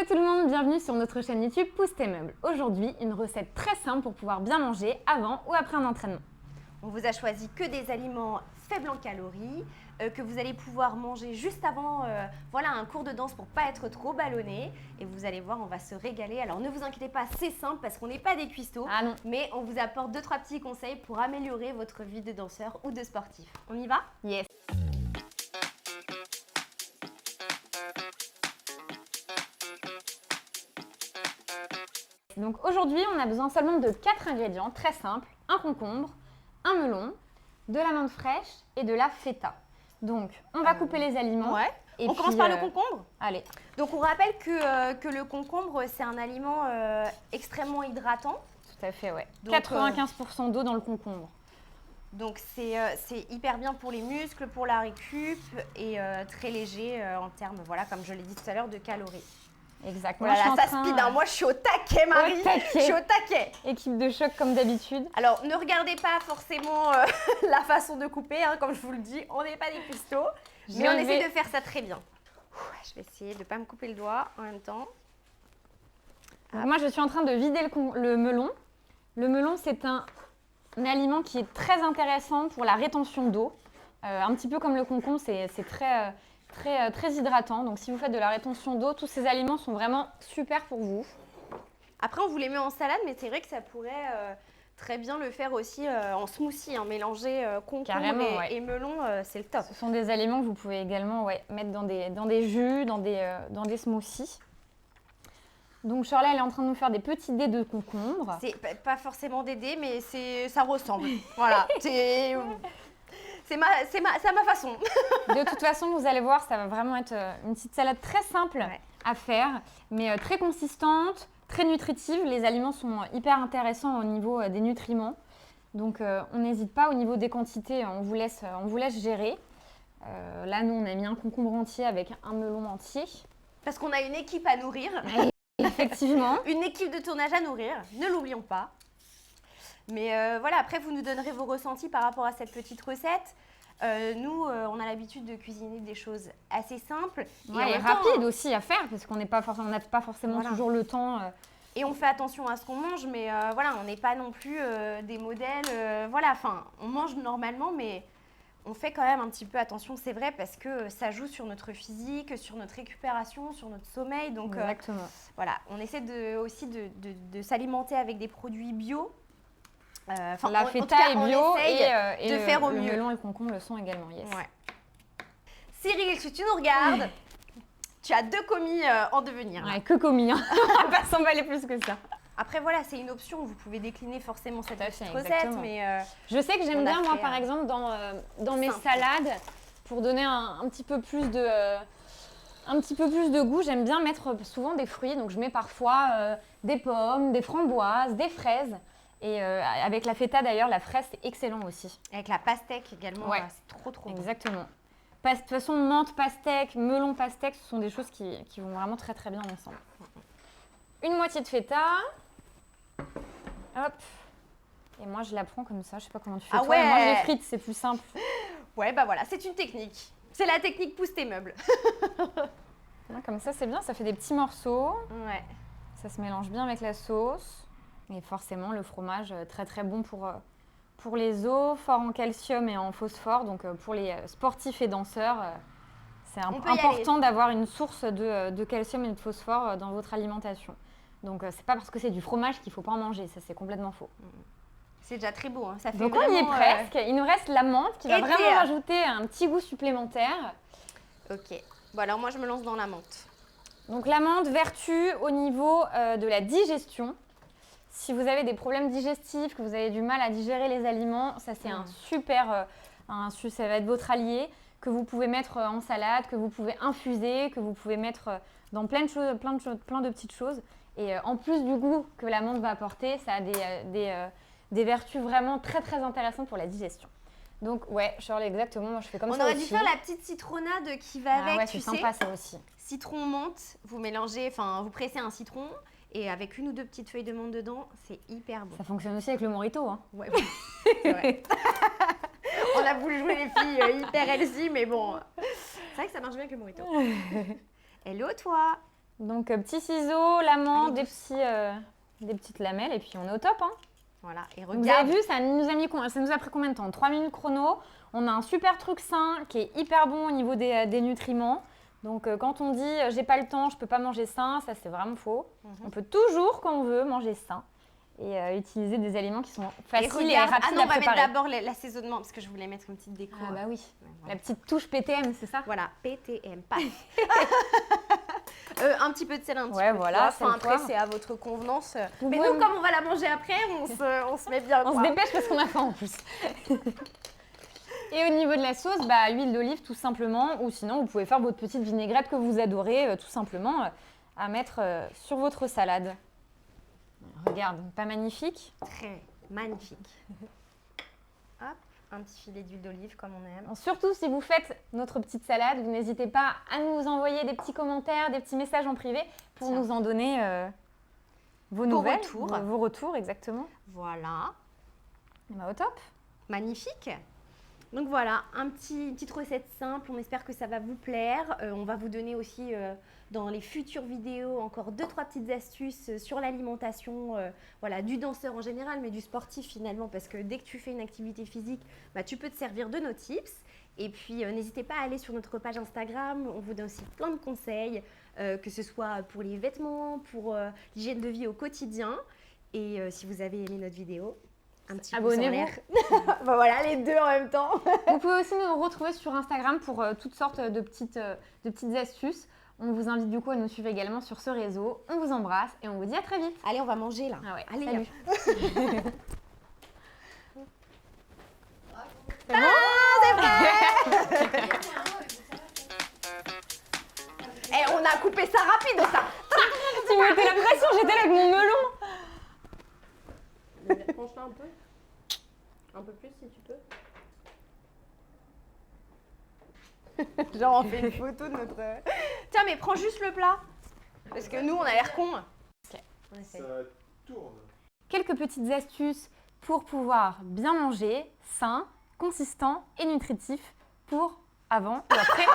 tout le monde, bienvenue sur notre chaîne YouTube Pousse tes meubles. Aujourd'hui, une recette très simple pour pouvoir bien manger avant ou après un entraînement. On vous a choisi que des aliments faibles en calories, que vous allez pouvoir manger juste avant voilà, un cours de danse pour pas être trop ballonné. Et vous allez voir, on va se régaler. Alors ne vous inquiétez pas, c'est simple parce qu'on n'est pas des cuistots. Ah non. Mais on vous apporte 2-3 petits conseils pour améliorer votre vie de danseur ou de sportif. On y va? Yes. Donc aujourd'hui, on a besoin seulement de 4 ingrédients très simples. Un concombre, un melon, de l'amande fraîche et de la feta. Donc, on va couper les aliments. Ouais. Et on puis, commence par le concombre. Allez. Donc on rappelle que le concombre, c'est un aliment extrêmement hydratant. Tout à fait, ouais. Donc, 95% d'eau dans le concombre. Donc c'est hyper bien pour les muscles, pour la récup et très léger en termes, voilà, comme je l'ai dit tout à l'heure, de calories. Exact. Voilà, ça speed, hein. Moi je suis au taquet, Marie. Je suis au taquet. Équipe de choc comme d'habitude. Alors ne regardez pas forcément la façon de couper, hein, comme je vous le dis, on n'est pas des cuistots, mais on essaie de faire ça très bien. Je vais essayer de ne pas me couper le doigt en même temps. Donc moi je suis en train de vider le melon. Le melon c'est un aliment qui est très intéressant pour la rétention d'eau. Un petit peu comme le concombre, c'est très hydratant. Donc si vous faites de la rétention d'eau, tous ces aliments sont vraiment super pour vous. Après on vous les met en salade, mais c'est vrai que ça pourrait très bien le faire aussi en smoothie, hein, mélanger concombre et melon, c'est le top. Ce sont des aliments que vous pouvez également mettre dans des jus, dans des smoothies. Donc Shirley, elle est en train de nous faire des petits dés de concombre. C'est pas forcément des dés, mais ça ressemble. Voilà, c'est ma façon. De toute façon, vous allez voir, ça va vraiment être une petite salade très simple à faire, mais très consistante, très nutritive. Les aliments sont hyper intéressants au niveau des nutriments. Donc on n'hésite pas au niveau des quantités, on vous laisse gérer. Là, nous, on a mis un concombre entier avec un melon entier. Parce qu'on a une équipe à nourrir. Effectivement. Une équipe de tournage à nourrir, ne l'oublions pas. Mais voilà, après, vous nous donnerez vos ressentis par rapport à cette petite recette. Nous, on a l'habitude de cuisiner des choses assez simples. Et rapides aussi à faire, parce qu'on n'a pas forcément toujours le temps. Et on fait attention à ce qu'on mange, mais voilà, on n'est pas non plus des modèles. Voilà, enfin, on mange normalement, mais on fait quand même un petit peu attention, c'est vrai, parce que ça joue sur notre physique, sur notre récupération, sur notre sommeil. Donc voilà, on essaie aussi de s'alimenter avec des produits bio. La feta est bio et de faire au mieux. Le melon et le concombre le sont également, yes. Ouais. Cyril, si tu nous regardes, tu as 2 commis en devenir. Ouais, que commis, hein. On va pas s'emballer plus que ça. Après voilà, c'est une option, vous pouvez décliner forcément cette petite recette, exactement. Mais je sais que j'aime bien moi par exemple dans mes salades, pour donner un petit peu plus de goût, j'aime bien mettre souvent des fruits, donc je mets parfois des pommes, des framboises, des fraises. Et avec la feta d'ailleurs, la fraise c'est excellent aussi. Avec la pastèque également, c'est trop bon. Exactement. De toute façon, menthe, pastèque, melon, pastèque, ce sont des choses qui vont vraiment très bien ensemble. Une moitié de feta. Hop. Et moi je la prends comme ça, je sais pas comment tu fais toi. Moi je les frites, c'est plus simple. Ouais, bah voilà, c'est une technique. C'est la technique pousse tes meubles. Comme ça c'est bien, ça fait des petits morceaux. Ouais. Ça se mélange bien avec la sauce. Et forcément le fromage très bon pour les os, fort en calcium et en phosphore. Donc pour les sportifs et danseurs, c'est important d'avoir une source de calcium et de phosphore dans votre alimentation. Donc c'est pas parce que c'est du fromage qu'il faut pas en manger, ça c'est complètement faux. C'est déjà très beau, hein. Ça fait donc vraiment, on y est presque. Il nous reste la menthe qui va vraiment rajouter un petit goût supplémentaire. Ok, bon alors moi je me lance dans la menthe. Donc la menthe, vertu au niveau de la digestion. Si vous avez des problèmes digestifs, que vous avez du mal à digérer les aliments, ça c'est un super, ça va être votre allié, que vous pouvez mettre en salade, que vous pouvez infuser, que vous pouvez mettre dans plein de petites choses. Et en plus du goût que la menthe va apporter, ça a des vertus vraiment très intéressantes pour la digestion. Donc ouais, Shirley, exactement, moi je fais comme ça aussi. On aurait dû faire la petite citronnade qui va avec, ouais, c'est sympa ça aussi. Citron, menthe, vous mélangez, vous pressez un citron et avec 1 ou 2 petites feuilles de menthe dedans, c'est hyper bon. Ça fonctionne aussi avec le mojito, hein. Ouais, c'est vrai. On a voulu jouer les filles hyper healthy, mais bon, c'est vrai que ça marche bien avec le mojito. Hello toi. Donc, petits ciseaux, l'amande, Allez, des petites lamelles et puis on est au top. Hein. Voilà, et Donc, vous regarde. avez vu, ça nous a pris combien de temps? 3 minutes chrono. On a un super truc sain qui est hyper bon au niveau des nutriments. Donc, quand on dit j'ai pas le temps, je peux pas manger sain, ça c'est vraiment faux. On peut toujours, quand on veut, manger sain et utiliser des aliments qui sont faciles et rapides ah non, à on va mettre préparer. d'abord l'assaisonnement parce que je voulais mettre une petite déco. Ah bah oui, Ouais, voilà. la petite touche PTM, c'est ça? Voilà, PTM, paf. Un petit peu de sel, un petit Ouais, peu voilà, de poivre. Enfin, sel, après, poivre. c'est à votre convenance. Vous Mais pouvez nous, me- comme on va la manger après, on se met bien. On se quoi. dépêche parce qu'on a faim en plus. Et au niveau de la sauce, bah, huile d'olive tout simplement, ou sinon vous pouvez faire votre petite vinaigrette que vous adorez tout simplement à mettre sur votre salade. Regarde, pas magnifique? Très magnifique. Hop, un petit filet d'huile d'olive comme on aime. Surtout si vous faites notre petite salade, vous n'hésitez pas à nous envoyer des petits commentaires, des petits messages en privé pour Tiens. nous en donner vos nouvelles, retours. vos retours exactement. Voilà, Bah, au top. magnifique. Donc voilà, une petite recette simple, on espère que ça va vous plaire. On va vous donner aussi dans les futures vidéos encore 2-3 petites astuces sur l'alimentation, voilà, du danseur en général, mais du sportif finalement, parce que dès que tu fais une activité physique, bah, tu peux te servir de nos tips. Et puis n'hésitez pas à aller sur notre page Instagram, on vous donne aussi plein de conseils, que ce soit pour les vêtements, pour l'hygiène de vie au quotidien. Et si vous avez aimé notre vidéo, un petit pouce en Abonnez-vous. l'air. Bah voilà, les deux en même temps. Vous pouvez aussi nous retrouver sur Instagram pour toutes sortes de petites astuces. On vous invite du coup à nous suivre également sur ce réseau. On vous embrasse et on vous dit à très vite. Allez, on va manger là. Ah ouais, Allez, salut. on a coupé ça rapide ça. Tu me mettais la pression, j'étais là avec mon melon. Penche-la un peu. Un peu plus si tu peux. Genre on fait une photo de notre... Tiens mais prends juste le plat. Parce que nous on a l'air cons. On essaie. Ça tourne. Quelques petites astuces pour pouvoir bien manger, sain, consistant et nutritif pour avant ou après